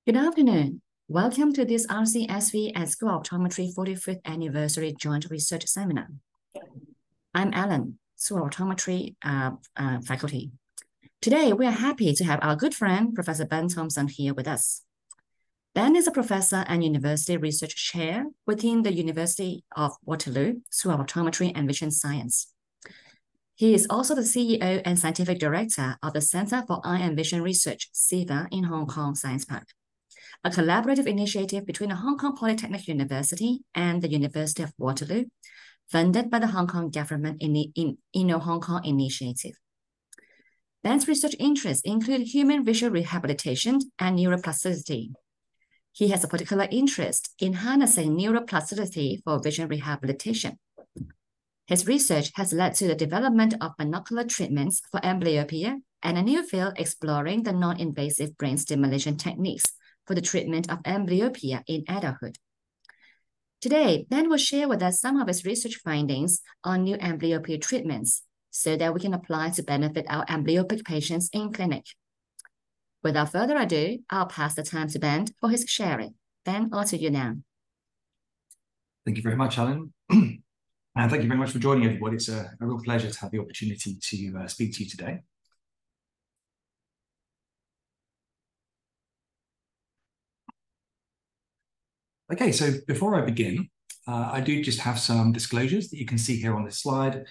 Good afternoon. Welcome to this RCSV at School of Optometry 45th Anniversary Joint Research Seminar. I'm Alan, School of Optometry faculty. Today, we are happy to have our good friend, Professor Ben Thompson, here with us. Ben is a professor and university research chair within the University of Waterloo, School of Optometry and Vision Science. He is also the CEO and scientific director of the Center for Eye and Vision Research, CIVA, in Hong Kong Science Park, a collaborative initiative between the Hong Kong Polytechnic University and the University of Waterloo, funded by the Hong Kong government in the Hong Kong initiative. Ben's research interests include human visual rehabilitation and neuroplasticity. He has a particular interest in harnessing neuroplasticity for vision rehabilitation. His research has led to the development of binocular treatments for amblyopia and a new field exploring the non-invasive brain stimulation techniques for the treatment of amblyopia in adulthood. Today, Ben will share with us some of his research findings on new amblyopia treatments so that we can apply to benefit our amblyopic patients in clinic. Without further ado, I'll pass the time to Ben for his sharing. Ben, all to you now. Thank you very much, Alan. And thank you very much for joining, everybody. It's a real pleasure to have the opportunity to speak to you today. Okay, so before I begin, I do just have some disclosures that you can see here on this slide,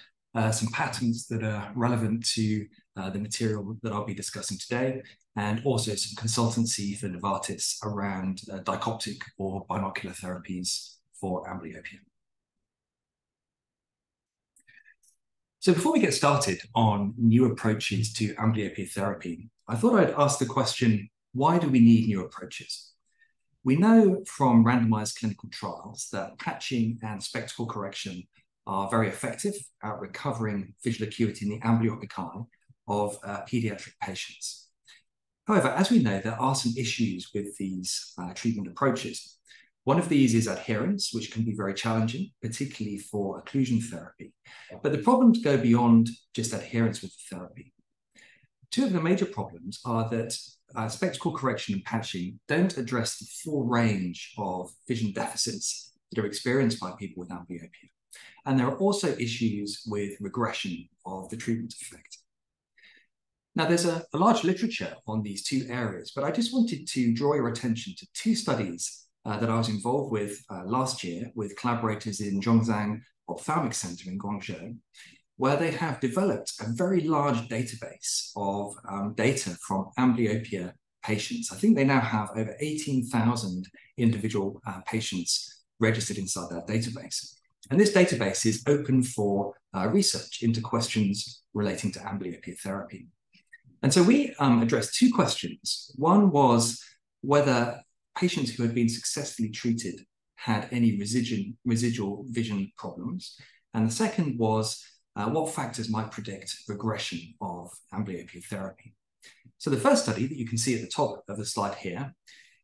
some patterns that are relevant to the material that I'll be discussing today, and also some consultancy for Novartis around dioptic or binocular therapies for amblyopia. So before we get started on new approaches to amblyopia therapy, I thought I'd ask the question, why do we need new approaches? We know from randomized clinical trials that patching and spectacle correction are very effective at recovering visual acuity in the amblyopic eye of pediatric patients. However, as we know, there are some issues with these treatment approaches. One of these is adherence, which can be very challenging, particularly for occlusion therapy. But the problems go beyond just adherence with the therapy. Two of the major problems are that spectacle correction and patching don't address the full range of vision deficits that are experienced by people with amblyopia. And there are also issues with regression of the treatment effect. Now, there's a large literature on these two areas, but I just wanted to draw your attention to two studies that I was involved with last year with collaborators in Zhongzhang Ophthalmic Center in Guangzhou, where they have developed a very large database of data from amblyopia patients. I think they now have over 18,000 individual patients registered inside that database. And this database is open for research into questions relating to amblyopia therapy. And so we addressed two questions. One was whether patients who had been successfully treated had any residual vision problems. And the second was what factors might predict regression of amblyopia therapy. So the first study that you can see at the top of the slide here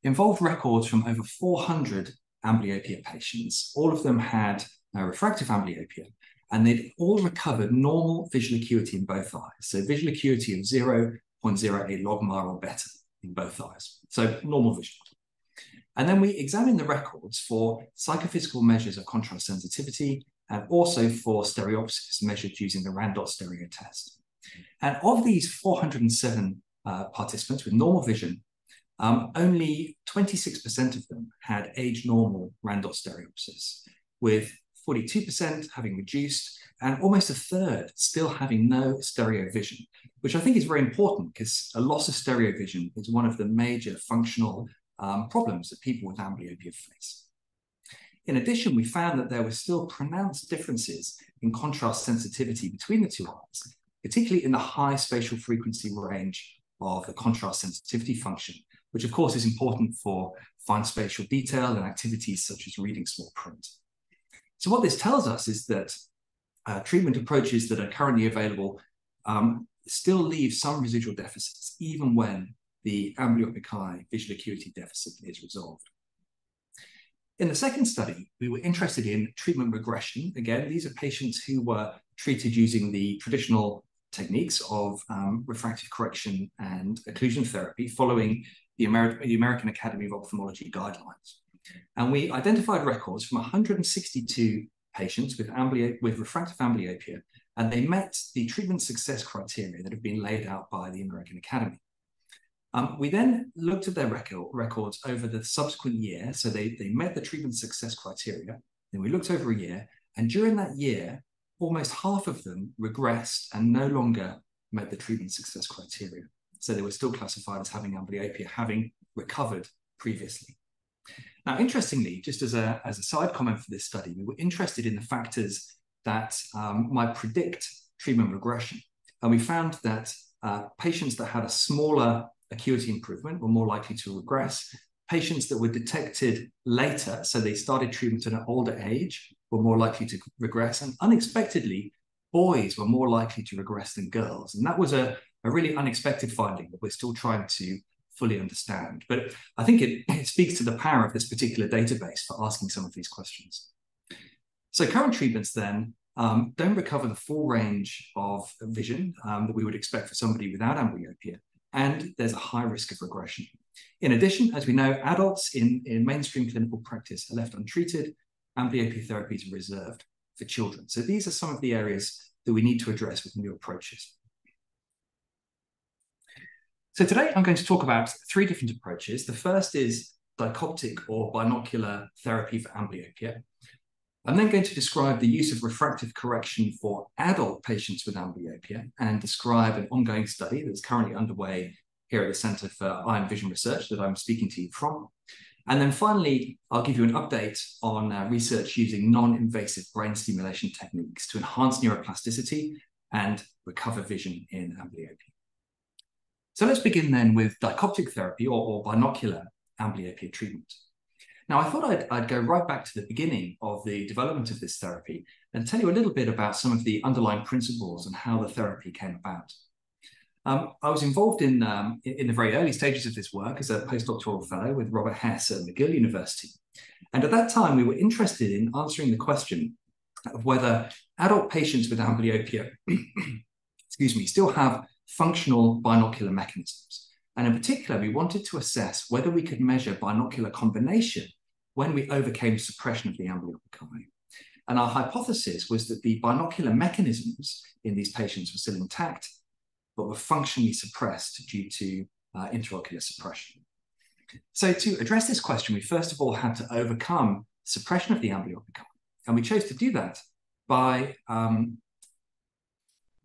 involved records from over 400 amblyopia patients. All of them had refractive amblyopia, and they'd all recovered normal visual acuity in both eyes. So visual acuity of 0.08 logMAR or better in both eyes. So normal vision. And then we examined the records for psychophysical measures of contrast sensitivity and also for stereopsis measured using the Randot stereo test. And of these 407 participants with normal vision, only 26% of them had age-normal Randot stereopsis, with 42% having reduced and almost a third still having no stereo vision, which I think is very important because a loss of stereo vision is one of the major functional problems that people with amblyopia face. In addition, we found that there were still pronounced differences in contrast sensitivity between the two eyes, particularly in the high spatial frequency range of the contrast sensitivity function, which of course is important for fine spatial detail and activities such as reading small print. So what this tells us is that treatment approaches that are currently available still leave some residual deficits, even when the amblyopic eye visual acuity deficit is resolved. In the second study, we were interested in treatment regression. Again, these are patients who were treated using the traditional techniques of refractive correction and occlusion therapy following the American Academy of Ophthalmology guidelines. And we identified records from 162 patients with refractive amblyopia, and they met the treatment success criteria that have been laid out by the American Academy. We then looked at their records over the subsequent year. So they met the treatment success criteria. Then we looked over a year, and during that year, almost half of them regressed and no longer met the treatment success criteria. So they were still classified as having amblyopia, having recovered previously. Now, interestingly, just as a side comment for this study, we were interested in the factors that might predict treatment regression. And we found that patients that had a smaller acuity improvement were more likely to regress. Patients that were detected later, so they started treatment at an older age, were more likely to regress. And unexpectedly, boys were more likely to regress than girls. And that was a really unexpected finding that we're still trying to fully understand. But I think it speaks to the power of this particular database for asking some of these questions. So current treatments then don't recover the full range of vision that we would expect for somebody without amblyopia, and there's a high risk of regression. In addition, as we know, adults in mainstream clinical practice are left untreated. Amblyopia therapies are reserved for children. So these are some of the areas that we need to address with new approaches. So today I'm going to talk about 3 different approaches. The first is dioptic or binocular therapy for amblyopia. I'm then going to describe the use of refractive correction for adult patients with amblyopia and describe an ongoing study that's currently underway here at the Centre for Eye and Vision Research that I'm speaking to you from. And then finally, I'll give you an update on research using non-invasive brain stimulation techniques to enhance neuroplasticity and recover vision in amblyopia. So let's begin then with dioptic therapy or binocular amblyopia treatment. Now, I thought I'd go right back to the beginning of the development of this therapy and tell you a little bit about some of the underlying principles and how the therapy came about. I was involved in the very early stages of this work as a postdoctoral fellow with Robert Hess at McGill University. And at that time, we were interested in answering the question of whether adult patients with amblyopia still have functional binocular mechanisms. And in particular, we wanted to assess whether we could measure binocular combination when we overcame suppression of the amblyopic eye. And our hypothesis was that the binocular mechanisms in these patients were still intact, but were functionally suppressed due to intraocular suppression. So to address this question, we first of all had to overcome suppression of the amblyopic eye. And we chose to do that by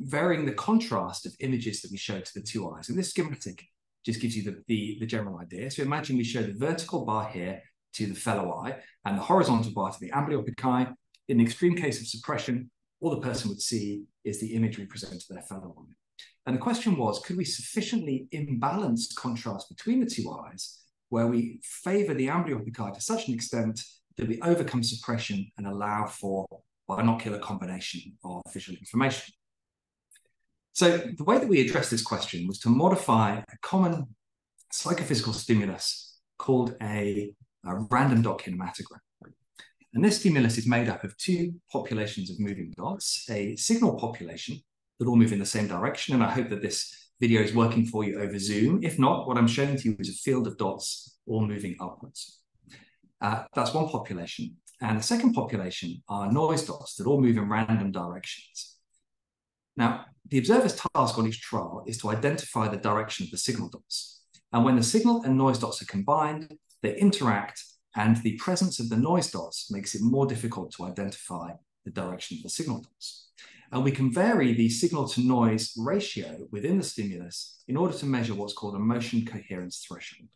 varying the contrast of images that we showed to the 2 eyes. And this schematic just gives you the general idea. So imagine we show the vertical bar here to the fellow eye and the horizontal bar to the amblyoptic eye. In the extreme case of suppression, all the person would see is the image we present to their fellow eye. And the question was, could we sufficiently imbalance contrast between the 2 eyes where we favor the amblyoptic eye to such an extent that we overcome suppression and allow for binocular combination of visual information? So the way that we addressed this question was to modify a common psychophysical stimulus called a random dot kinematogram. And this stimulus is made up of 2 populations of moving dots, a signal population that all move in the same direction. And I hope that this video is working for you over Zoom. If not, what I'm showing to you is a field of dots all moving upwards. That's one population. And the second population are noise dots that all move in random directions. Now, the observer's task on each trial is to identify the direction of the signal dots. And when the signal and noise dots are combined, they interact, and the presence of the noise dots makes it more difficult to identify the direction of the signal dots. And we can vary the signal to noise ratio within the stimulus in order to measure what's called a motion coherence threshold.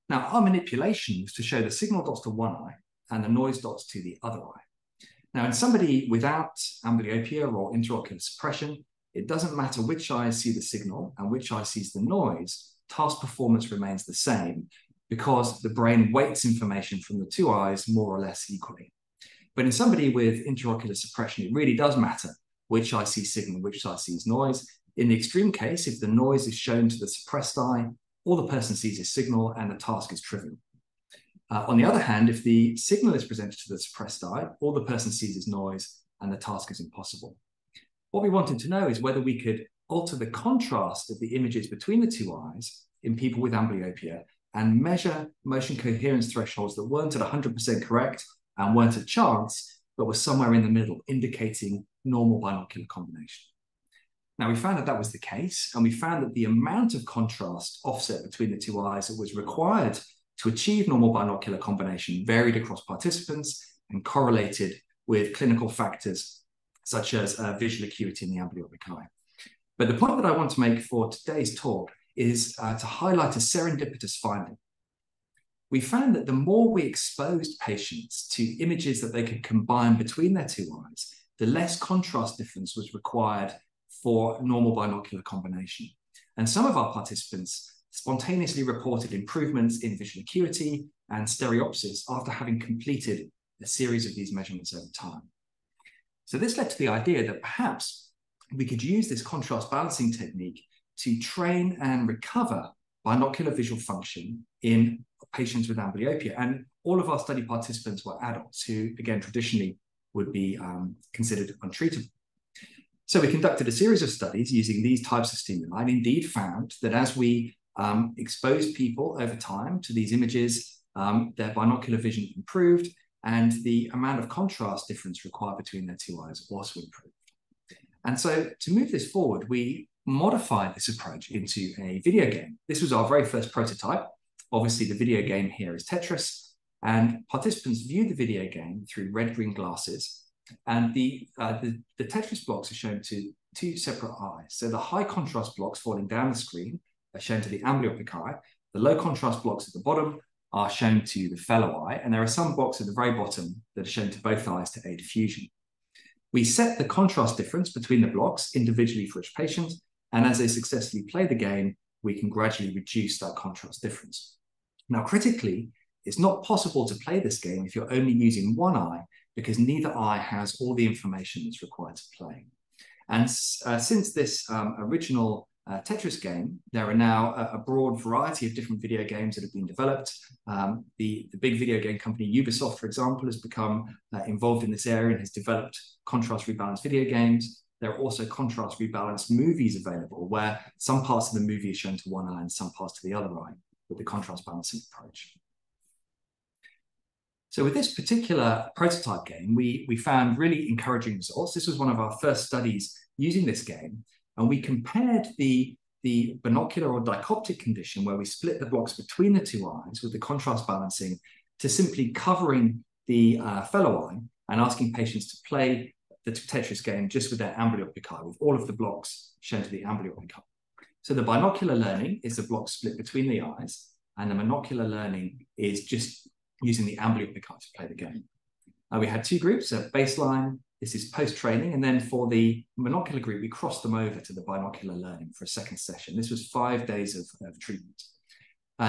Now, our manipulation was to show the signal dots to one eye and the noise dots to the other eye. Now, in somebody without amblyopia or intraocular suppression, it doesn't matter which eye see the signal and which eye sees the noise, task performance remains the same because the brain weights information from the 2 eyes more or less equally. But in somebody with intraocular suppression, it really does matter which eye sees signal, which eye sees noise. In the extreme case, if the noise is shown to the suppressed eye, all the person sees is signal and the task is trivial. On the other hand, if the signal is presented to the suppressed eye, all the person sees is noise and the task is impossible. What we wanted to know is whether we could alter the contrast of the images between the 2 eyes in people with amblyopia and measure motion coherence thresholds that weren't at 100% correct and weren't a chance, but were somewhere in the middle, indicating normal binocular combination. Now, we found that that was the case, and we found that the amount of contrast offset between the two eyes that was required to achieve normal binocular combination varied across participants and correlated with clinical factors such as visual acuity in the amblyopic eye. But the point that I want to make for today's talk is to highlight a serendipitous finding. We found that the more we exposed patients to images that they could combine between their two eyes, the less contrast difference was required for normal binocular combination. And some of our participants spontaneously reported improvements in visual acuity and stereopsis after having completed a series of these measurements over time. So this led to the idea that perhaps we could use this contrast balancing technique to train and recover binocular visual function in patients with amblyopia. And all of our study participants were adults who, again, traditionally would be considered untreatable. So we conducted a series of studies using these types of stimuli and indeed found that as we exposed people over time to these images, their binocular vision improved and the amount of contrast difference required between their two eyes also improved. And so to move this forward, we modified this approach into a video game. This was our very first prototype. Obviously, the video game here is Tetris, and participants view the video game through red-green glasses. And the Tetris blocks are shown to two separate eyes. So the high contrast blocks falling down the screen are shown to the amblyopic eye. The low contrast blocks at the bottom are shown to the fellow eye. And there are some blocks at the very bottom that are shown to both eyes to aid fusion. We set the contrast difference between the blocks individually for each patient. And as they successfully play the game, we can gradually reduce that contrast difference. Now, critically, it's not possible to play this game if you're only using one eye, because neither eye has all the information that's required to play. And since this original Tetris game, there are now a broad variety of different video games that have been developed. The big video game company Ubisoft, for example, has become involved in this area and has developed contrast rebalanced video games. There are also contrast rebalanced movies available where some parts of the movie are shown to one eye and some parts to the other eye with the contrast balancing approach. So with this particular prototype game, we found really encouraging results. This was one of our first studies using this game, and we compared the binocular or dichoptic condition where we split the blocks between the two eyes with the contrast balancing to simply covering the fellow eye and asking patients to play the Tetris game just with their amblyopic eye, with all of the blocks shown to the amblyopic eye. So the binocular learning is the blocks split between the eyes, and the monocular learning is just using the amblyoptic eye to play the game. We had two groups at baseline. This is post-training. And then for the monocular group, we crossed them over to the binocular learning for a second session. This was 5 days of treatment.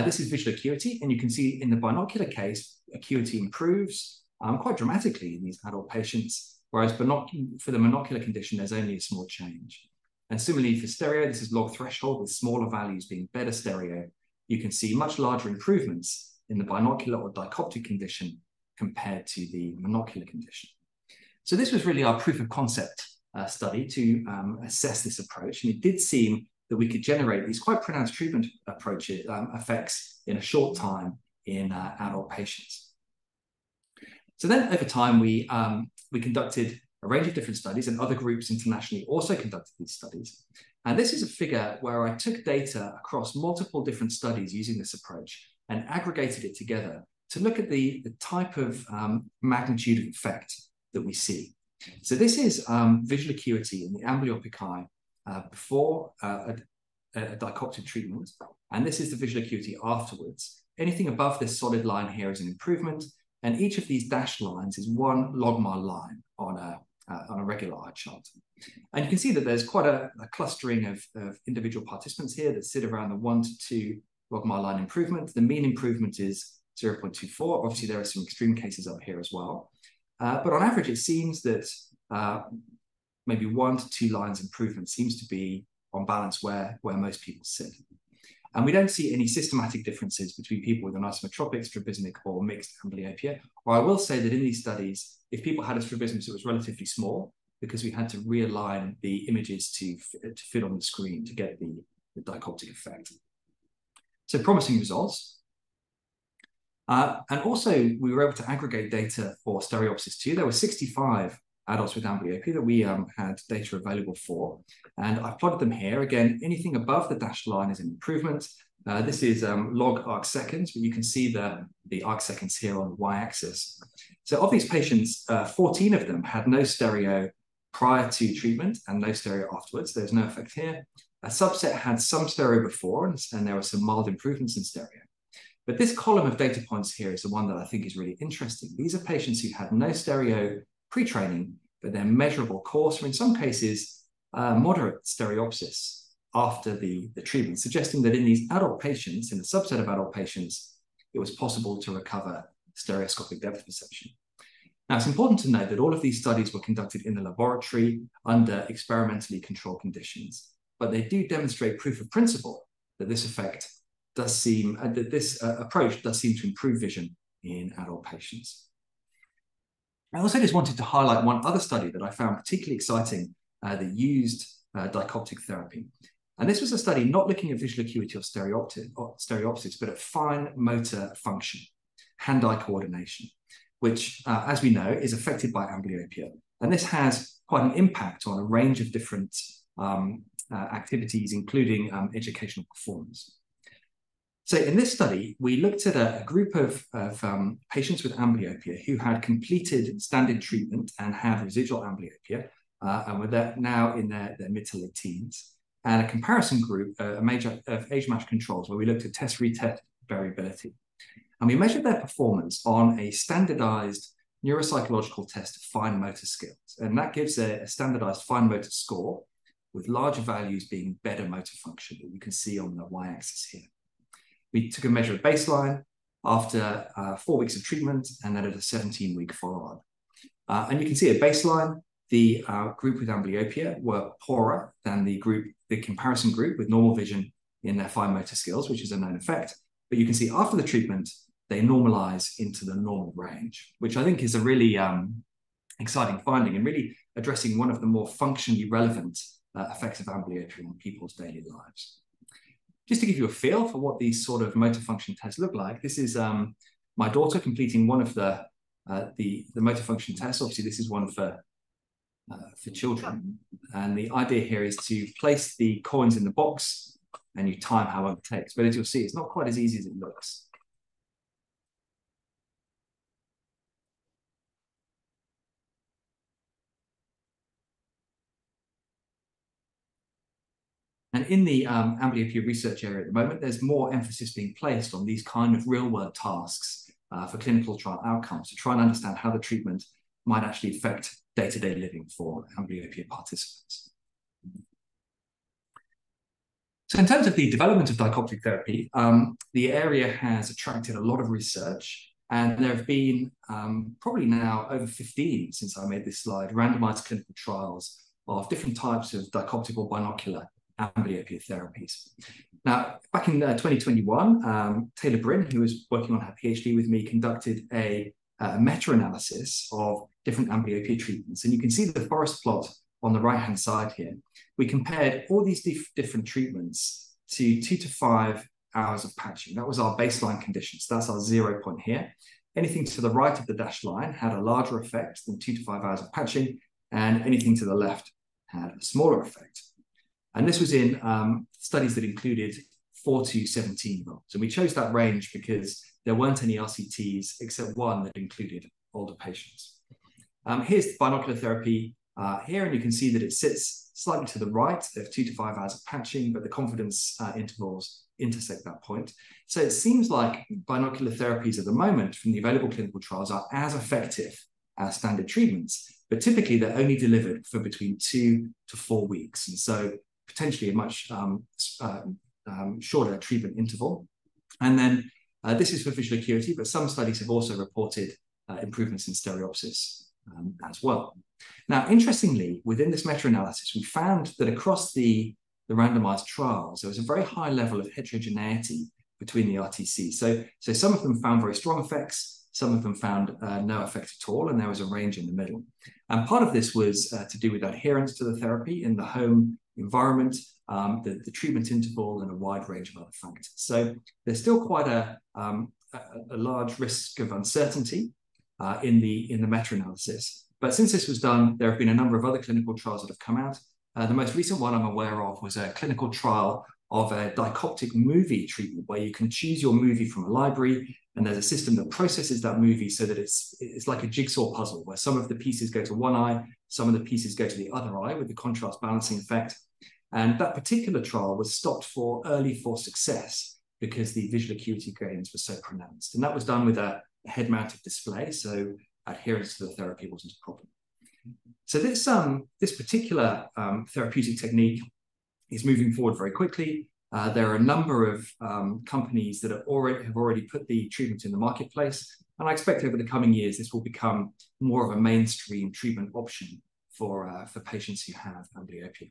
This is visual acuity. And you can see in the binocular case, acuity improves quite dramatically in these adult patients, whereas for the monocular condition, there's only a small change. And similarly for stereo, this is log threshold with smaller values being better stereo. You can see much larger improvements in the binocular or dichoptic condition compared to the monocular condition. So this was really our proof of concept study to assess this approach. And it did seem that we could generate these quite pronounced treatment approaches, effects in a short time in adult patients. So then over time, we conducted a range of different studies, and other groups internationally also conducted these studies. And this is a figure where I took data across multiple different studies using this approach and aggregated it together to look at the type of magnitude of effect that we see. So this is visual acuity in the amblyopic eye before a dichoptic treatment, and this is the visual acuity afterwards. Anything above this solid line here is an improvement, and each of these dashed lines is one logMAR line on a regular eye chart. And you can see that there's quite a clustering of individual participants here that sit around the 1 to 2 logMAR line improvement. The mean improvement is 0.24. Obviously, there are some extreme cases up here as well. But on average, it seems that maybe 1 to 2 lines improvement seems to be on balance where most people sit. And we don't see any systematic differences between people with an isometropic, strabismic, or mixed amblyopia. Or I will say that in these studies, if people had a strabismus, it was relatively small because we had to realign the images to fit on the screen to get the dichoptic effect. So promising results. And also, we were able to aggregate data for stereopsis too. There were 65 adults with amblyopia that we had data available for. And I've plotted them here. Again, anything above the dashed line is an improvement. This is log arc seconds, but you can see the arc seconds here on the y-axis. So of these patients, 14 of them had no stereo prior to treatment and no stereo afterwards. There's no effect here. A subset had some stereo before, and there were some mild improvements in stereo. But this column of data points here is the one that I think is really interesting. These are patients who had no stereo pre-training, but they're measurable coarse, or in some cases, moderate stereopsis after the treatment, suggesting that in these adult patients, in the subset of adult patients, it was possible to recover stereoscopic depth perception. Now, it's important to note that all of these studies were conducted in the laboratory under experimentally controlled conditions, but they do demonstrate proof of principle that this effect does seem, that this approach does seem to improve vision in adult patients. I also just wanted to highlight one other study that I found particularly exciting that used dichoptic therapy. And this was a study not looking at visual acuity or stereopsis, but at fine motor function, hand-eye coordination, which, as we know, is affected by amblyopia. And this has quite an impact on a range of different activities, including educational performance. So in this study, we looked at a group of patients with amblyopia who had completed standard treatment and had residual amblyopia, and were now in their mid to late teens, and a comparison group, of age-matched controls, where we looked at test-retest variability. And we measured their performance on a standardized neuropsychological test of fine motor skills. And that gives a standardized fine motor score, with larger values being better motor function that you can see on the y-axis here. We took a measure of baseline after 4 weeks of treatment and then at a 17-week follow-up. And you can see at baseline, the group with amblyopia were poorer than the comparison group with normal vision in their fine motor skills, which is a known effect. But you can see after the treatment, they normalize into the normal range, which I think is a really exciting finding and really addressing one of the more functionally relevant effects of amblyopia on people's daily lives. Just to give you a feel for what these sort of motor function tests look like, this is my daughter completing one of the motor function tests. Obviously, this is one for children. And the idea here is to place the coins in the box and you time how long it takes. But as you'll see, it's not quite as easy as it looks. And in the amblyopia research area at the moment, there's more emphasis being placed on these kind of real-world tasks for clinical trial outcomes to try and understand how the treatment might actually affect day-to-day living for amblyopia participants. So in terms of the development of dichoptic therapy, the area has attracted a lot of research, and there have been probably now over 15, since I made this slide, randomized clinical trials of different types of dichoptic or binocular amblyopia therapies. Now, back in 2021, Taylor Bryn, who was working on her PhD with me, conducted a meta-analysis of different amblyopia treatments. And you can see the forest plot on the right-hand side here. We compared all these different treatments to 2 to 5 hours of patching. That was our baseline conditions. That's our 0 point here. Anything to the right of the dashed line had a larger effect than 2 to 5 hours of patching, and anything to the left had a smaller effect. And this was in studies that included 4 to 17-year-olds. And we chose that range because there weren't any RCTs except one that included older patients. Here's the binocular therapy here, and you can see that it sits slightly to the right. There are 2 to 5 hours of patching, but the confidence intervals intersect that point. So it seems like binocular therapies at the moment from the available clinical trials are as effective as standard treatments, but typically they're only delivered for between 2 to 4 weeks. And so potentially a much shorter treatment interval. And then this is for visual acuity, but some studies have also reported improvements in stereopsis as well. Now, interestingly, within this meta-analysis, we found that across the randomized trials, there was a very high level of heterogeneity between the RTCs. So some of them found very strong effects, some of them found no effect at all, and there was a range in the middle. And part of this was to do with adherence to the therapy in the home environment, the treatment interval, and a wide range of other factors. So there's still quite a large risk of uncertainty in the meta-analysis. But since this was done, there have been a number of other clinical trials that have come out. The most recent one I'm aware of was a clinical trial of a dichoptic movie treatment where you can choose your movie from a library, and there's a system that processes that movie so that it's like a jigsaw puzzle where some of the pieces go to one eye, some of the pieces go to the other eye with the contrast balancing effect. And that particular trial was stopped early for success because the visual acuity gains were so pronounced. And that was done with a head-mounted display, so adherence to the therapy wasn't a problem. So this particular therapeutic technique is moving forward very quickly. There are a number of companies that have already put the treatment in the marketplace, and I expect over the coming years this will become more of a mainstream treatment option for patients who have amblyopia.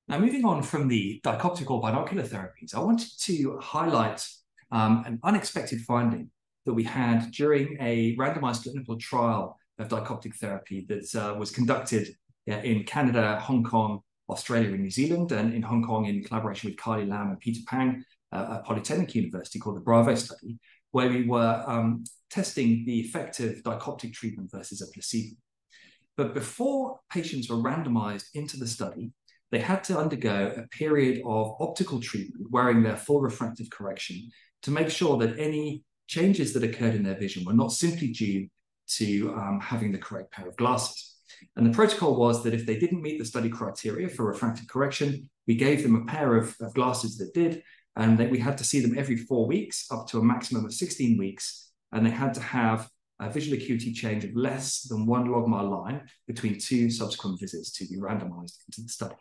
Now, moving on from the dichoptic or binocular therapies, I wanted to highlight an unexpected finding that we had during a randomized clinical trial of dichoptic therapy that was conducted in Canada, Hong Kong, Australia, and New Zealand, and in Hong Kong in collaboration with Carly Lam and Peter Pang at Polytechnic University, called the Bravo study, where we were testing the effect of dichoptic treatment versus a placebo. But before patients were randomized into the study, they had to undergo a period of optical treatment wearing their full refractive correction to make sure that any changes that occurred in their vision were not simply due to having the correct pair of glasses. And the protocol was that if they didn't meet the study criteria for refractive correction, we gave them a pair of glasses that did, and then we had to see them every 4 weeks, up to a maximum of 16 weeks, and they had to have a visual acuity change of less than 1 logMAR line between 2 subsequent visits to be randomized into the study.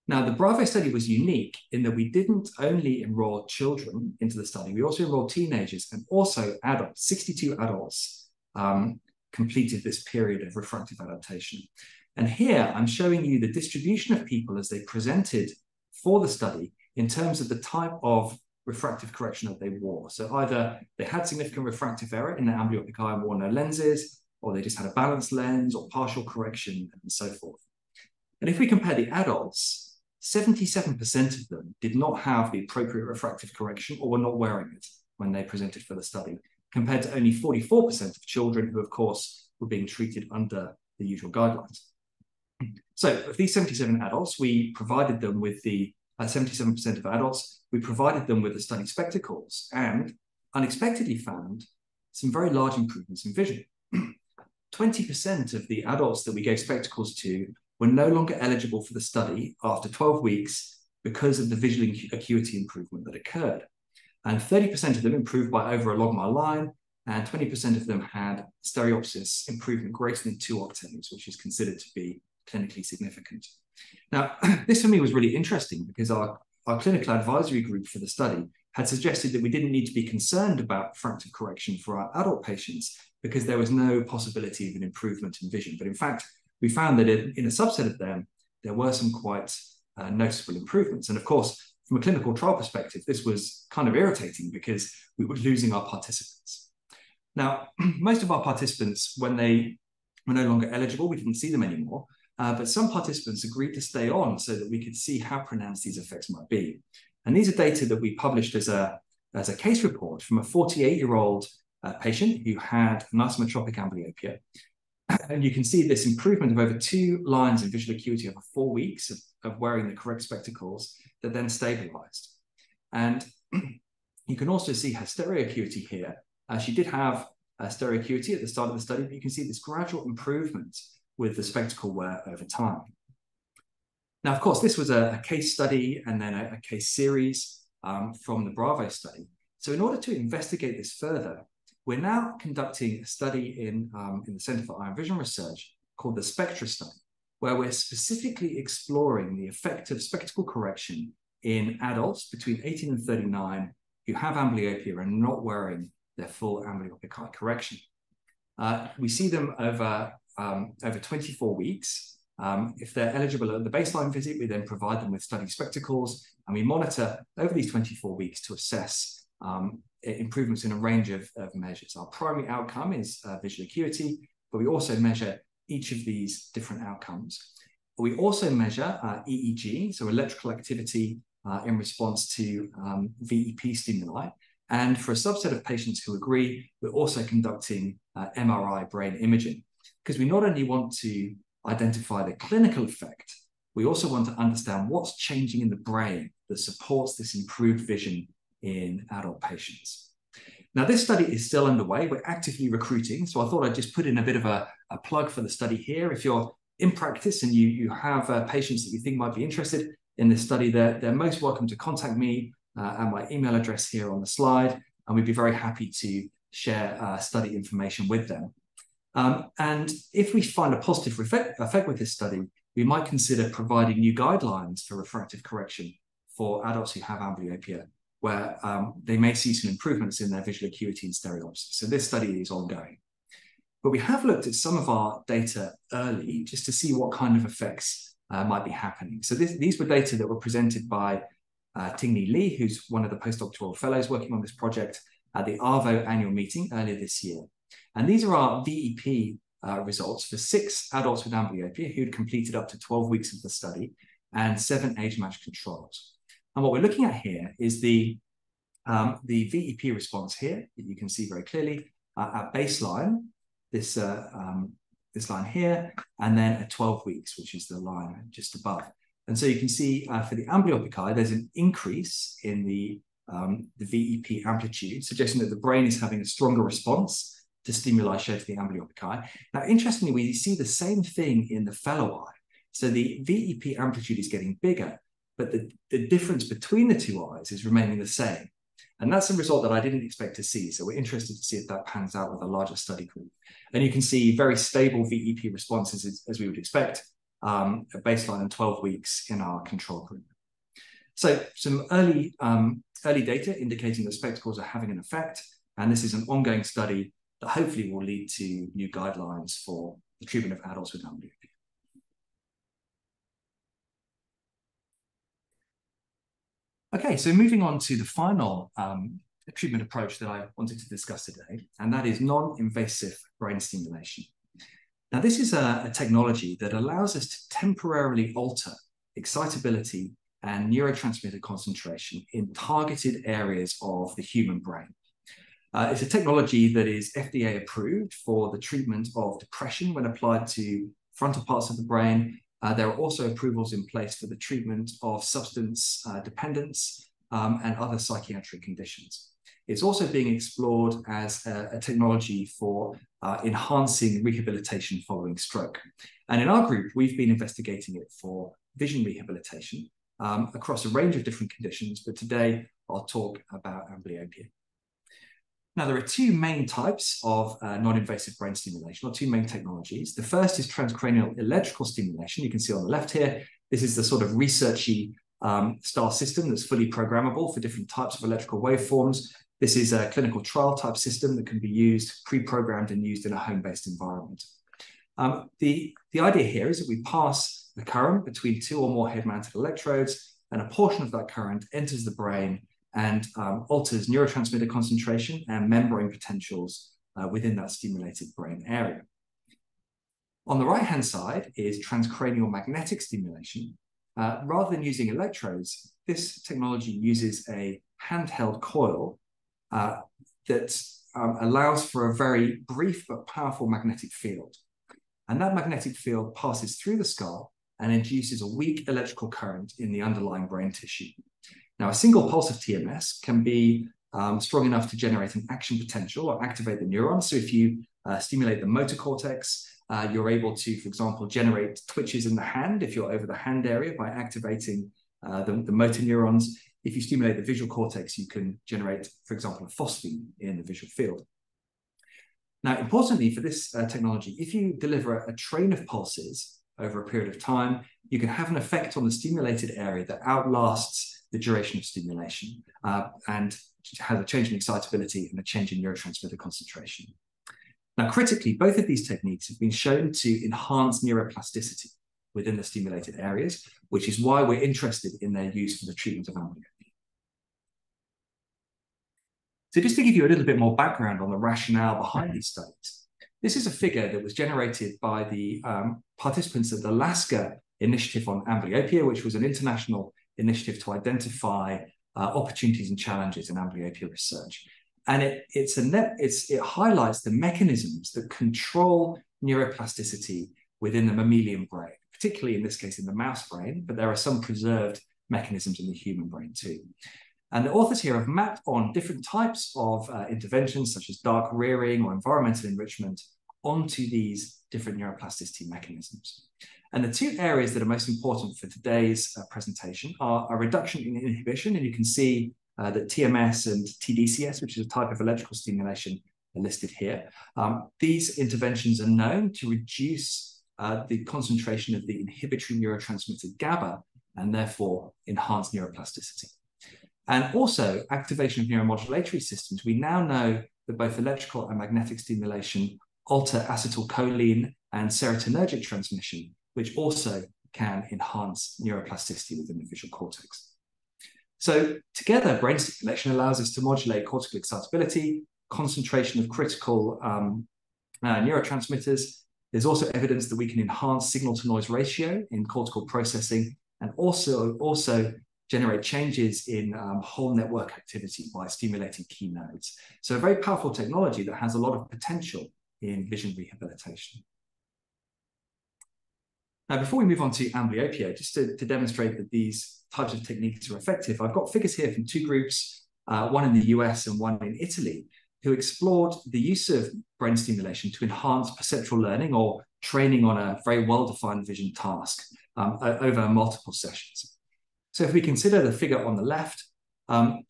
Now, the Bravo study was unique in that we didn't only enroll children into the study, we also enrolled teenagers and also adults. 62 adults completed this period of refractive adaptation. And here I'm showing you the distribution of people as they presented for the study in terms of the type of refractive correction that they wore. So either they had significant refractive error in their amblyopic eye and wore no lenses, or they just had a balanced lens or partial correction and so forth. And if we compare the adults, 77% of them did not have the appropriate refractive correction or were not wearing it when they presented for the study, compared to only 44% of children who, of course, were being treated under the usual guidelines. So of these 77 adults, we provided them with 77% of adults, we provided them with the study spectacles and unexpectedly found some very large improvements in vision. 20% of the adults that we gave spectacles to were no longer eligible for the study after 12 weeks because of the visual acuity improvement that occurred. And 30% of them improved by over a logMAR line, and 20% of them had stereopsis improvement greater than 2 octaves, which is considered to be clinically significant. Now, this for me was really interesting because our clinical advisory group for the study had suggested that we didn't need to be concerned about refractive correction for our adult patients because there was no possibility of an improvement in vision. But in fact, we found that in a subset of them, there were some quite noticeable improvements. And of course, from a clinical trial perspective, this was kind of irritating because we were losing our participants. Now, most of our participants, when they were no longer eligible, we didn't see them anymore. But some participants agreed to stay on so that we could see how pronounced these effects might be. And these are data that we published as a case report from a 48-year-old patient who had an anisometropic amblyopia. And you can see this improvement of over 2 lines in visual acuity over 4 weeks of wearing the correct spectacles that then stabilized. And you can also see her stereo acuity here. She did have stereo acuity at the start of the study, but you can see this gradual improvement with the spectacle wear over time. Now, of course, this was a case study and then a case series from the Bravo study. So in order to investigate this further, we're now conducting a study in the Center for Eye and Vision Research called the SPECTRA study, where we're specifically exploring the effect of spectacle correction in adults between 18 and 39 who have amblyopia and not wearing their full amblyopic eye correction. We see them over 24 weeks. If they're eligible at the baseline visit, we then provide them with study spectacles, and we monitor over these 24 weeks to assess improvements in a range of measures. Our primary outcome is visual acuity, but we also measure each of these different outcomes. We also measure EEG, so electrical activity in response to VEP stimuli. And for a subset of patients who agree, we're also conducting MRI brain imaging, because we not only want to identify the clinical effect, we also want to understand what's changing in the brain that supports this improved vision in adult patients. Now, this study is still underway. We're actively recruiting, so I thought I'd just put in a bit of a plug for the study here. If you're in practice and you have patients that you think might be interested in this study, they're most welcome to contact me and my email address here on the slide, and we'd be very happy to share study information with them. And if we find a positive effect with this study, we might consider providing new guidelines for refractive correction for adults who have amblyopia, where they may see some improvements in their visual acuity and stereopsis. So this study is ongoing. But we have looked at some of our data early just to see what kind of effects might be happening. So these were data that were presented by Ting-Ni Lee, who's one of the postdoctoral fellows working on this project at the ARVO annual meeting earlier this year. And these are our VEP results for 6 adults with amblyopia who'd completed up to 12 weeks of the study and 7 age-matched controls. And what we're looking at here is the VEP response here that you can see very clearly at baseline, this line here, and then at 12 weeks, which is the line just above. And so you can see for the amblyopic eye, there's an increase in the VEP amplitude, suggesting that the brain is having a stronger response to stimuli shown to the amblyopic eye. Now, interestingly, we see the same thing in the fellow eye. So the VEP amplitude is getting bigger, but the difference between the two eyes is remaining the same. And that's a result that I didn't expect to see. So we're interested to see if that pans out with a larger study group. And you can see very stable VEP responses as we would expect at baseline and 12 weeks in our control group. So some early data indicating that spectacles are having an effect. And this is an ongoing study that hopefully will lead to new guidelines for the treatment of adults with amblyopia. Okay, so moving on to the final treatment approach that I wanted to discuss today, and that is non-invasive brain stimulation. Now, this is a technology that allows us to temporarily alter excitability and neurotransmitter concentration in targeted areas of the human brain. It's a technology that is FDA approved for the treatment of depression when applied to frontal parts of the brain. There are also approvals in place for the treatment of substance dependence and other psychiatric conditions. It's also being explored as a technology for enhancing rehabilitation following stroke. And in our group, we've been investigating it for vision rehabilitation across a range of different conditions, but today I'll talk about amblyopia. Now, there are 2 main types of non-invasive brain stimulation, or 2 main technologies. The first is transcranial electrical stimulation. You can see on the left here, this is the sort of researchy style system that's fully programmable for different types of electrical waveforms. This is a clinical trial type system that can be used, pre-programmed and used in a home-based environment. The idea here is that we pass the current between 2 or more head-mounted electrodes, and a portion of that current enters the brain and alters neurotransmitter concentration and membrane potentials within that stimulated brain area. On the right-hand side is transcranial magnetic stimulation. Rather than using electrodes, this technology uses a handheld coil that allows for a very brief but powerful magnetic field. And that magnetic field passes through the skull and induces a weak electrical current in the underlying brain tissue. Now, a single pulse of TMS can be strong enough to generate an action potential or activate the neurons. So if you stimulate the motor cortex, you're able to, for example, generate twitches in the hand if you're over the hand area by activating the motor neurons. If you stimulate the visual cortex, you can generate, for example, a phosphene in the visual field. Now, importantly for this technology, if you deliver a train of pulses over a period of time, you can have an effect on the stimulated area that outlasts the duration of stimulation and has a change in excitability and a change in neurotransmitter concentration. Now, critically, both of these techniques have been shown to enhance neuroplasticity within the stimulated areas, which is why we're interested in their use for the treatment of amblyopia. So just to give you a little bit more background on the rationale behind these studies, This is a figure that was generated by the participants at the Alaska Initiative on Amblyopia, which was an international initiative to identify opportunities and challenges in amblyopia research. And it highlights the mechanisms that control neuroplasticity within the mammalian brain, particularly in this case in the mouse brain, but there are some preserved mechanisms in the human brain too. And the authors here have mapped on different types of interventions, such as dark rearing or environmental enrichment, onto these different neuroplasticity mechanisms. And the two areas that are most important for today's presentation are a reduction in inhibition, and you can see that TMS and TDCS, which is a type of electrical stimulation, are listed here. These interventions are known to reduce the concentration of the inhibitory neurotransmitter GABA and therefore enhance neuroplasticity. And also activation of neuromodulatory systems. We now know that both electrical and magnetic stimulation alter acetylcholine and serotonergic transmission, which also can enhance neuroplasticity within the visual cortex. So together, brain stimulation allows us to modulate cortical excitability, concentration of critical neurotransmitters. There's also evidence that we can enhance signal-to-noise ratio in cortical processing and also generate changes in whole network activity by stimulating key nodes. So a very powerful technology that has a lot of potential in vision rehabilitation. Now, before we move on to amblyopia, just to demonstrate that these types of techniques are effective, I've got figures here from two groups, one in the US and one in Italy, who explored the use of brain stimulation to enhance perceptual learning or training on a very well-defined vision task over multiple sessions. So if we consider the figure on the left,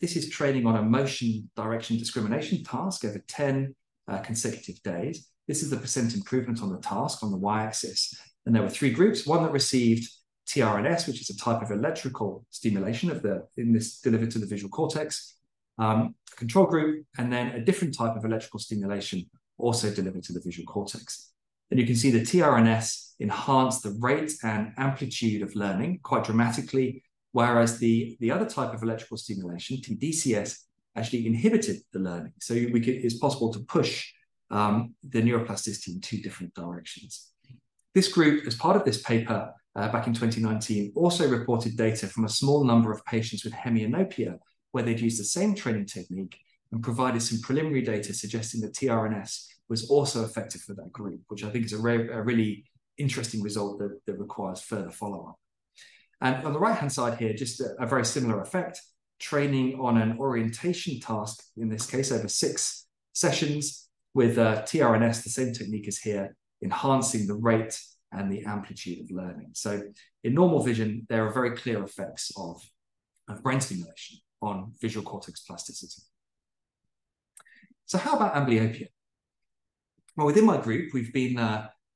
this is training on a motion direction discrimination task over 10 consecutive days. This is the percent improvement on the task on the y-axis. And there were three groups, one that received TRNS, which is a type of electrical stimulation delivered to the visual cortex, a control group, and then a different type of electrical stimulation also delivered to the visual cortex. And you can see the TRNS enhanced the rate and amplitude of learning quite dramatically, whereas the other type of electrical stimulation, TDCS, actually inhibited the learning. So it's possible to push the neuroplasticity in two different directions. This group, as part of this paper back in 2019, also reported data from a small number of patients with hemianopia, where they'd used the same training technique and provided some preliminary data suggesting that TRNS was also effective for that group, which I think is a really interesting result that requires further follow-up. And on the right-hand side here, just a very similar effect, training on an orientation task, in this case over 6 sessions with TRNS, the same technique as here, enhancing the rate and the amplitude of learning. So in normal vision, there are very clear effects of brain stimulation on visual cortex plasticity. So how about amblyopia? Well, within my group, we've been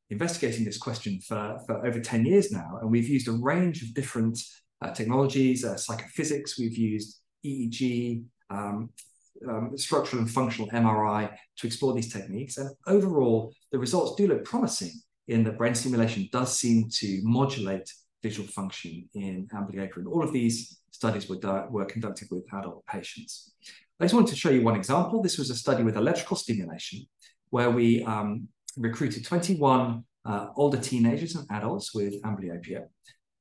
investigating this question for over 10 years now, and we've used a range of different technologies, psychophysics, we've used EEG, structural and functional MRI to explore these techniques. And overall, the results do look promising in that brain stimulation does seem to modulate visual function in amblyopia. And all of these studies were conducted with adult patients. I just wanted to show you one example. This was a study with electrical stimulation where we recruited 21 older teenagers and adults with amblyopia.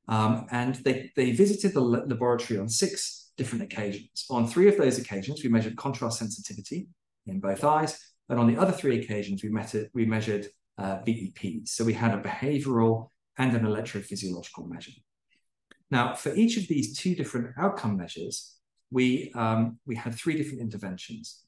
And they visited the laboratory on 6 different occasions. On 3 of those occasions, we measured contrast sensitivity in both eyes. And on the other 3 occasions, we measured BEPs. So we had a behavioral and an electrophysiological measure. Now, for each of these 2 different outcome measures, we had 3 different interventions.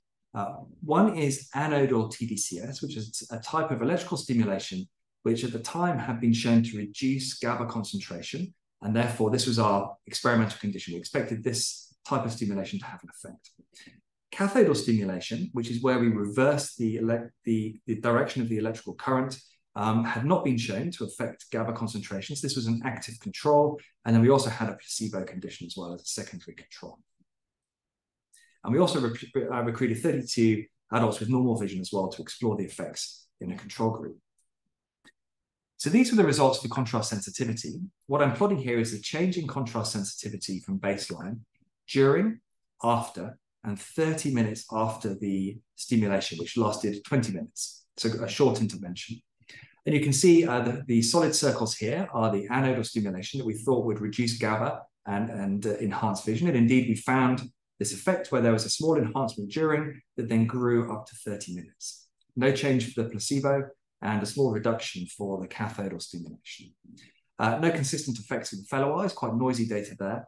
One is anodal TDCS, which is a type of electrical stimulation, which at the time had been shown to reduce GABA concentration. And therefore, this was our experimental condition. We expected this type of stimulation to have an effect. Cathodal stimulation, which is where we reverse the direction of the electrical current, had not been shown to affect GABA concentrations. This was an active control. And then we also had a placebo condition as well as a secondary control. And we also recruited 32 adults with normal vision as well to explore the effects in a control group. So these were the results for contrast sensitivity. What I'm plotting here is the change in contrast sensitivity from baseline during, after, and 30 minutes after the stimulation, which lasted 20 minutes. so a short intervention. And you can see the solid circles here are the anodal stimulation that we thought would reduce GABA and enhance vision. And indeed, we found this effect where there was a small enhancement during that then grew up to 30 minutes. No change for the placebo and a small reduction for the cathodal stimulation. No consistent effects in the fellow eyes, quite noisy data there.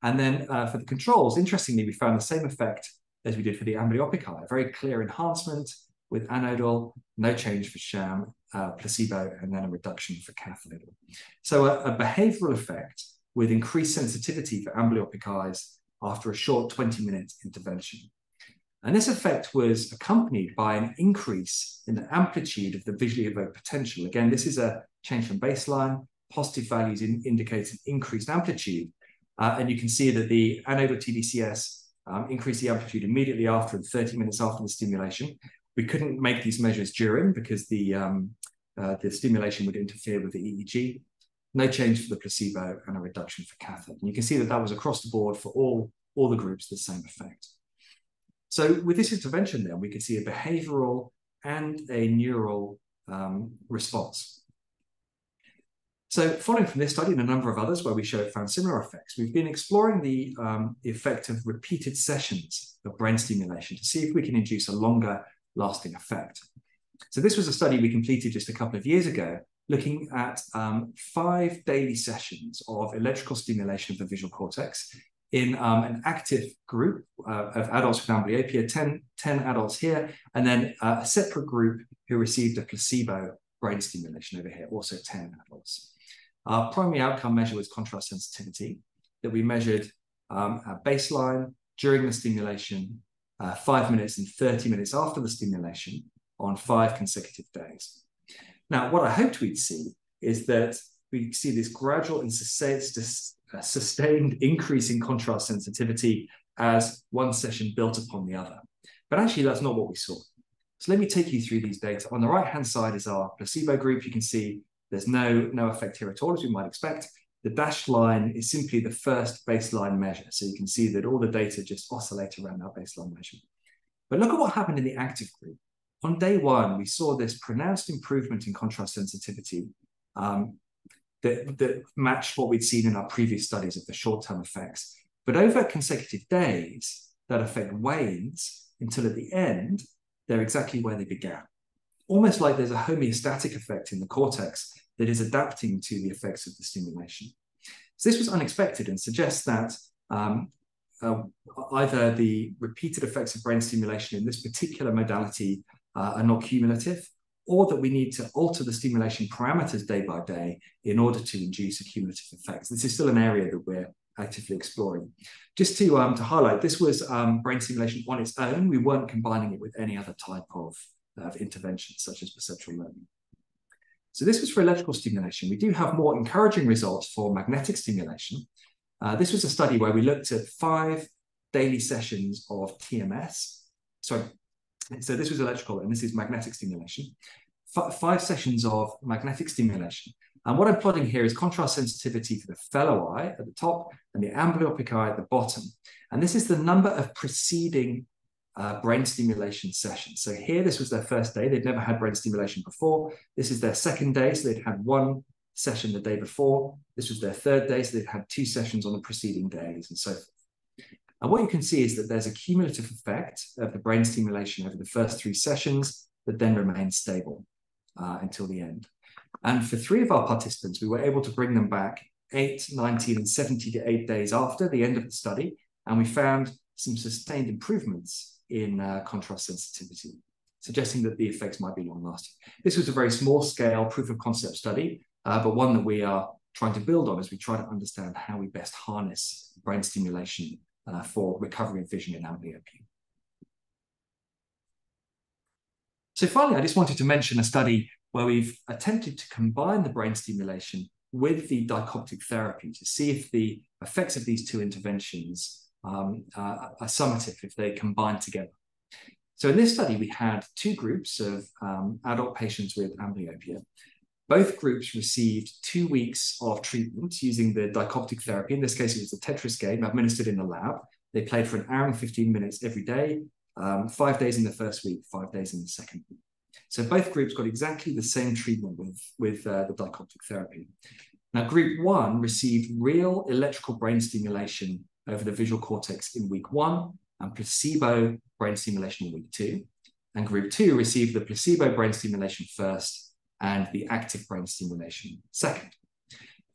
And then for the controls, interestingly, we found the same effect as we did for the amblyopic eye, very clear enhancement with anodal, no change for sham, placebo, and then a reduction for cathodal. So a behavioral effect with increased sensitivity for amblyopic eyes after a short 20-minute intervention. And this effect was accompanied by an increase in the amplitude of the visually evoked potential. Again, this is a change from baseline. Positive values indicate an increased amplitude. And you can see that the anodal TDCS increased the amplitude immediately after and 30 minutes after the stimulation. We couldn't make these measures during because the stimulation would interfere with the EEG. No change for the placebo and a reduction for cathode. And you can see that that was across the board for all the groups, the same effect. So with this intervention then, we could see a behavioral and a neural response. So following from this study and a number of others where we found similar effects, we've been exploring the effect of repeated sessions of brain stimulation to see if we can induce a longer lasting effect. So this was a study we completed just a couple of years ago, looking at 5 daily sessions of electrical stimulation of the visual cortex in an active group of adults with amblyopia, 10 adults here, and then a separate group who received a placebo brain stimulation over here, also 10 adults. Our primary outcome measure was contrast sensitivity that we measured at baseline, during the stimulation, 5 minutes and 30 minutes after the stimulation on 5 consecutive days. Now, what I hoped we'd see is that we see this gradual and sustained increase in contrast sensitivity as one session built upon the other. But actually, that's not what we saw. So let me take you through these data. On the right-hand side is our placebo group. You can see there's no effect here at all, as we might expect. The dashed line is simply the first baseline measure. So you can see that all the data just oscillate around that baseline measure. But look at what happened in the active group. On day 1, we saw this pronounced improvement in contrast sensitivity that matched what we'd seen in our previous studies of the short-term effects. But over consecutive days, that effect wanes until at the end, they're exactly where they began. Almost like there's a homeostatic effect in the cortex that is adapting to the effects of the stimulation. So this was unexpected and suggests that either the repeated effects of brain stimulation in this particular modality are not cumulative, or that we need to alter the stimulation parameters day by day in order to induce a cumulative effect. This is still an area that we're actively exploring. Just to highlight, this was brain stimulation on its own. We weren't combining it with any other type of intervention, such as perceptual learning. So this was for electrical stimulation. We do have more encouraging results for magnetic stimulation. This was a study where we looked at 5 daily sessions of TMS. Sorry, so this was electrical and this is magnetic stimulation. 5 sessions of magnetic stimulation. And what I'm plotting here is contrast sensitivity for the fellow eye at the top and the amblyopic eye at the bottom. And this is the number of preceding brain stimulation sessions. So here, this was their first day. They'd never had brain stimulation before. This is their second day. So they'd had 1 session the day before. This was their third day. So they'd had 2 sessions on the preceding days and so forth. And what you can see is that there's a cumulative effect of the brain stimulation over the first 3 sessions that then remains stable until the end. And for 3 of our participants, we were able to bring them back 8, 19, and 78 days after the end of the study. And we found some sustained improvements in contrast sensitivity, suggesting that the effects might be long-lasting. This was a very small-scale proof-of-concept study, but one that we are trying to build on as we try to understand how we best harness brain stimulation for recovery of vision in amblyopia. So finally, I just wanted to mention a study where we've attempted to combine the brain stimulation with the dichoptic therapy to see if the effects of these 2 interventions are summative, if they combine together. So in this study, we had 2 groups of adult patients with amblyopia. Both groups received 2 weeks of treatment using the dichoptic therapy. In this case, it was the Tetris game administered in the lab. They played for 1 hour and 15 minutes every day, 5 days in the first week, 5 days in the second week. So both groups got exactly the same treatment with the dioptic therapy. Now, group 1 received real electrical brain stimulation over the visual cortex in week 1 and placebo brain stimulation in week 2. And group 2 received the placebo brain stimulation first and the active brain stimulation second.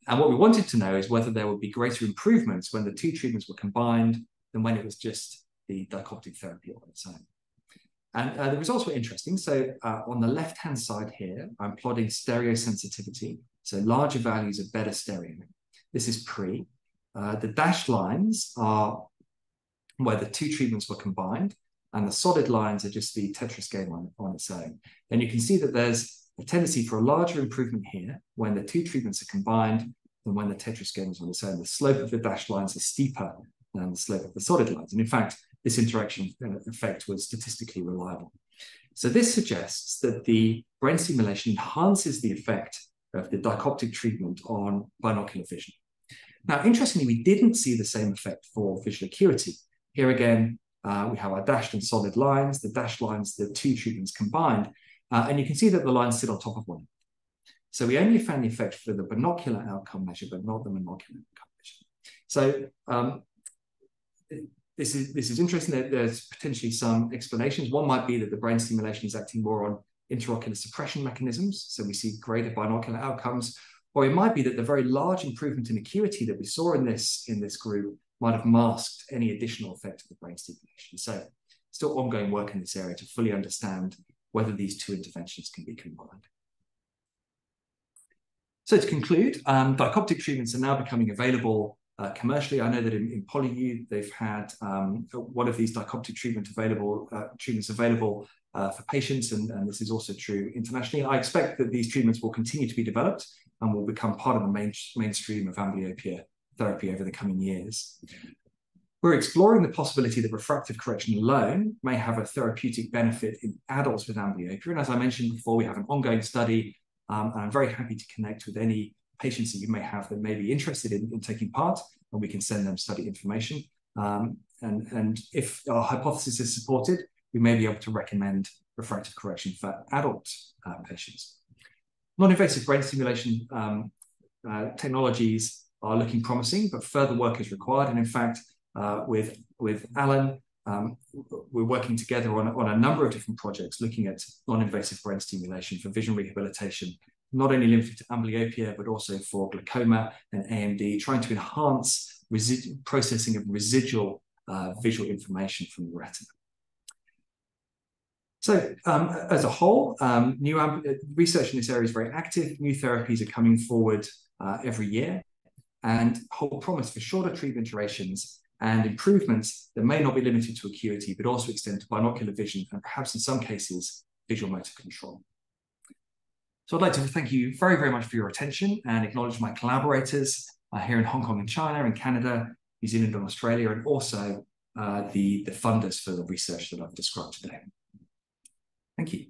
And what we wanted to know is whether there would be greater improvements when the two treatments were combined than when it was just the dioptic therapy on its own. And the results were interesting. So on the left-hand side here, I'm plotting stereo sensitivity. So larger values are better stereo. This is pre. The dashed lines are where the two treatments were combined, and the solid lines are just the tetrascheme on its own. And you can see that there's a tendency for a larger improvement here when the two treatments are combined than when the tetrascheme is on its own. The slope of the dashed lines is steeper than the slope of the solid lines. And in fact, this interaction effect was statistically reliable. So this suggests that the brain stimulation enhances the effect of the dioptic treatment on binocular vision. Now, interestingly, we didn't see the same effect for visual acuity. Here again, we have our dashed and solid lines, the dashed lines, the two treatments combined, and you can see that the lines sit on top of one another. So we only found the effect for the binocular outcome measure, but not the monocular outcome measure. So this is interesting. There's potentially some explanations. One might be that the brain stimulation is acting more on intraocular suppression mechanisms, so we see greater binocular outcomes. Or it might be that the very large improvement in acuity that we saw in this group might have masked any additional effect of the brain stimulation. So still ongoing work in this area to fully understand whether these two interventions can be combined. So to conclude, dioptic treatments are now becoming available commercially. I know that in PolyU, they've had one of these dioptic treatments available for patients, and this is also true internationally. I expect that these treatments will continue to be developed and will become part of the mainstream of amblyopia therapy over the coming years. We're exploring the possibility that refractive correction alone may have a therapeutic benefit in adults with amblyopia. And as I mentioned before, we have an ongoing study, and I'm very happy to connect with any patients that you may have that may be interested in taking part, and we can send them study information. And if our hypothesis is supported, we may be able to recommend refractive correction for adult patients. Non-invasive brain stimulation technologies are looking promising, but further work is required. And in fact, with Alan, we're working together on a number of different projects looking at non-invasive brain stimulation for vision rehabilitation, not only limited to amblyopia, but also for glaucoma and AMD, trying to enhance processing of residual visual information from the retina. So as a whole, research in this area is very active. New therapies are coming forward every year and hold promise for shorter treatment durations and improvements that may not be limited to acuity, but also extend to binocular vision and perhaps in some cases, visual motor control. So I'd like to thank you very, very much for your attention and acknowledge my collaborators here in Hong Kong and China and Canada, New Zealand and Australia, and also the funders for the research that I've described today. Thank you.